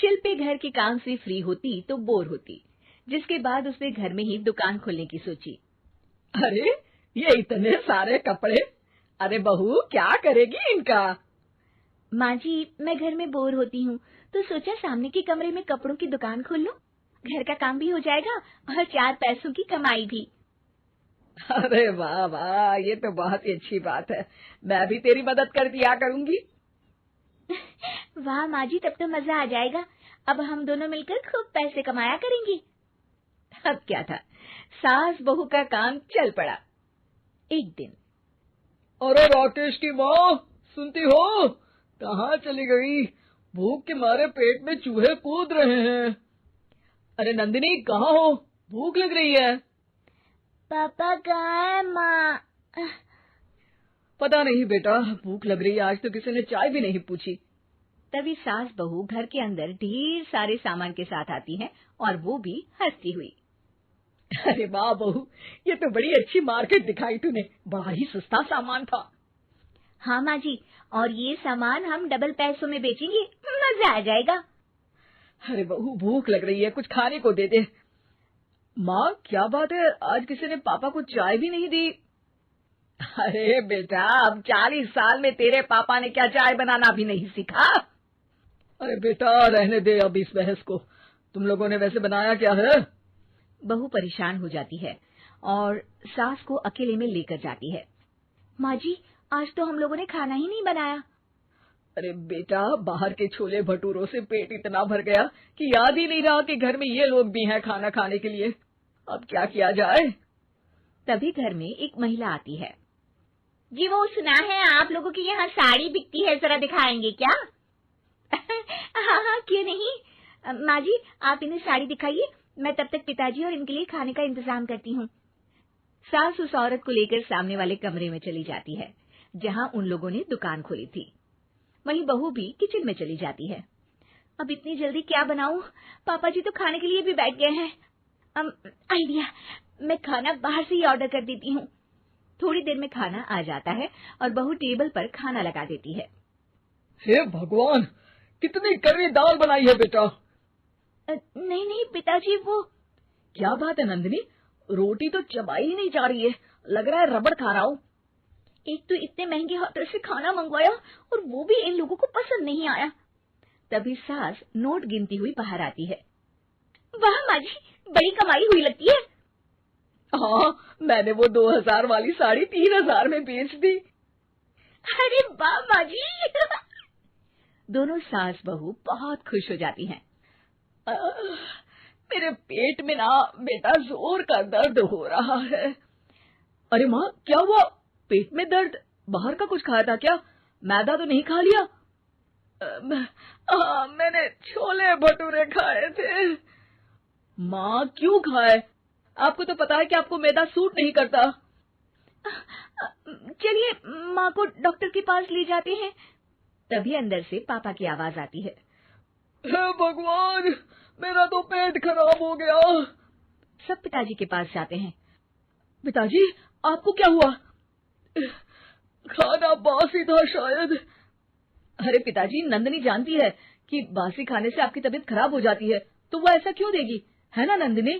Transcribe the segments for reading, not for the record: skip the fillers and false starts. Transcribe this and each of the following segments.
शिल्पी घर के काम से फ्री होती तो बोर होती, जिसके बाद उसने घर में ही दुकान खोलने की सोची। अरे ये इतने सारे कपड़े, अरे बहू क्या करेगी इनका? माँ जी, मैं घर में बोर होती हूँ तो सोचा सामने के कमरे में कपड़ों की दुकान खोल लूं। घर का काम भी हो जाएगा और 4 पैसों की कमाई भी। अरे वाह वाह, ये तो बहुत ही अच्छी बात है। मैं भी तेरी मदद कर दिया करूंगी। वाह माँ जी, तब तो मजा आ जाएगा। अब हम दोनों मिलकर खूब पैसे कमाया करेंगे। अब क्या था, सास बहू का काम चल पड़ा। एक दिन, अरे राकेश की माँ, सुनती हो? कहाँ चली गई? भूख के मारे पेट में चूहे कूद रहे हैं। अरे नंदिनी, कहाँ हो? भूख लग रही है। पापा कहाँ है माँ? पता नहीं बेटा, भूख लग रही है। आज तो किसी ने चाय भी नहीं पूछी। तभी सास बहू घर के अंदर ढेर सारे सामान के साथ आती हैं और वो भी हंसती हुई। अरे वाह बहू, ये तो बड़ी अच्छी मार्केट दिखाई तूने। बड़ा ही सस्ता सामान था। हाँ माँ जी, और ये सामान हम डबल पैसों में बेचेंगे, मजा आ जाएगा। अरे बहू, भूख लग रही है, कुछ खाने को दे दे। माँ क्या बात है, आज किसी ने पापा को चाय भी नहीं दी? अरे बेटा, अब 40 साल में तेरे पापा ने क्या चाय बनाना भी नहीं सीखा? अरे बेटा रहने दे अब इस बहस को। तुम लोगों ने वैसे बनाया क्या है? बहू परेशान हो जाती है और सास को अकेले में लेकर जाती है। माँ जी, आज तो हम लोगों ने खाना ही नहीं बनाया। अरे बेटा, बाहर के छोले भटूरों से पेट इतना भर गया कि याद ही नहीं रहा कि घर में ये लोग भी हैं खाना खाने के लिए। अब क्या किया जाए? तभी घर में एक महिला आती है। जी, वो सुना है आप लोगों की यहाँ साड़ी बिकती है, जरा दिखाएंगे क्या? हाँ हाँ, क्यों नहीं। माँ जी, आप इन्हें साड़ी दिखाइए, मैं तब तक पिताजी और इनके लिए खाने का इंतजाम करती हूँ। सास उस औरत को लेकर सामने वाले कमरे में चली जाती है जहाँ उन लोगों ने दुकान खोली थी। वहीं बहू भी किचन में चली जाती है। अब इतनी जल्दी क्या बनाऊं? पापा जी तो खाने के लिए भी बैठ गए हैं। आइडिया, मैं खाना बाहर से ही ऑर्डर कर देती हूँ। थोड़ी देर में खाना आ जाता है और बहू टेबल पर खाना लगा देती है। हे भगवान, कितनी कड़वी दाल बनाई है बेटा। नहीं नहीं पिताजी, वो क्या बात है नंदिनी, रोटी तो चबाई ही नहीं जा रही है, लग रहा है रबड़ खा रहा हूँ। एक तो इतने महंगे होटल से खाना मंगवाया और वो भी इन लोगों को पसंद नहीं आया। तभी सास नोट गिनती हुई बाहर आती है। वाह माँ जी, बड़ी कमाई हुई लगती है। हाँ, मैंने वो 2000 वाली साड़ी 3000 में बेच दी। अरे वाह माँ जी। दोनों सास बहू बहुत खुश हो जाती हैं। मेरे पेट में ना बेटा जोर का दर्द हो रहा है। अरे माँ, क्या हुआ? पेट में दर्द? बाहर का कुछ खाया था क्या? मैदा तो नहीं खा लिया? मैंने छोले भटूरे खाए थे। माँ क्यों खाए? आपको तो पता है कि आपको मैदा सूट नहीं करता। चलिए माँ को डॉक्टर के पास ले जाते हैं। तभी अंदर से पापा की आवाज आती है। हे भगवान, मेरा तो पेट खराब हो गया। सब पिताजी के पास जाते हैं। पिताजी, आपको क्या हुआ? खाना बासी था शायद। अरे पिताजी, नंदिनी जानती है कि बासी खाने से आपकी तबीयत खराब हो जाती है, तो वो ऐसा क्यों देगी, है ना नंदिनी?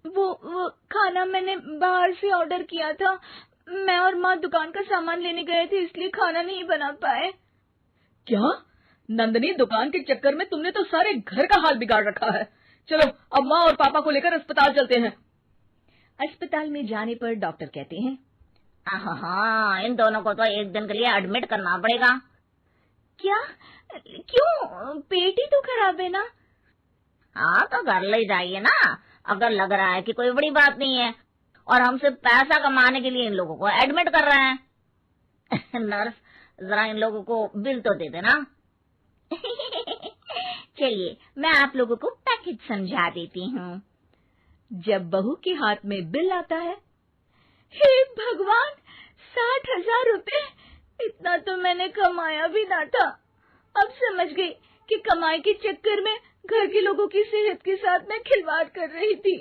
वो खाना मैंने बाहर से ऑर्डर किया था। मैं और माँ दुकान का सामान लेने गए थे, इसलिए खाना नहीं बना पाए। क्या नंदिनी, दुकान के चक्कर में तुमने तो सारे घर का हाल बिगाड़ रखा है। चलो अब माँ और पापा को लेकर अस्पताल चलते हैं। अस्पताल में जाने पर डॉक्टर कहते हैं, हाँ, इन दोनों को तो एक दिन के लिए एडमिट करना पड़ेगा। क्या? क्यों? पेट ही तो खराब है ना। हाँ, तो घर ले जाइए ना, अगर लग रहा है कि कोई बड़ी बात नहीं है और हम सिर्फ पैसा कमाने के लिए इन लोगों को एडमिट कर रहे हैं। नर्स, जरा इन लोगों को बिल तो दे देना। चलिए मैं आप लोगों को पैकेज समझा देती हूँ। जब बहू के हाथ में बिल आता है, हे भगवान, 60,000 रुपए! इतना तो मैंने कमाया भी ना था। अब समझ गई कि कमाई के चक्कर में घर के लोगों की सेहत के साथ मैं खिलवाड़ कर रही थी।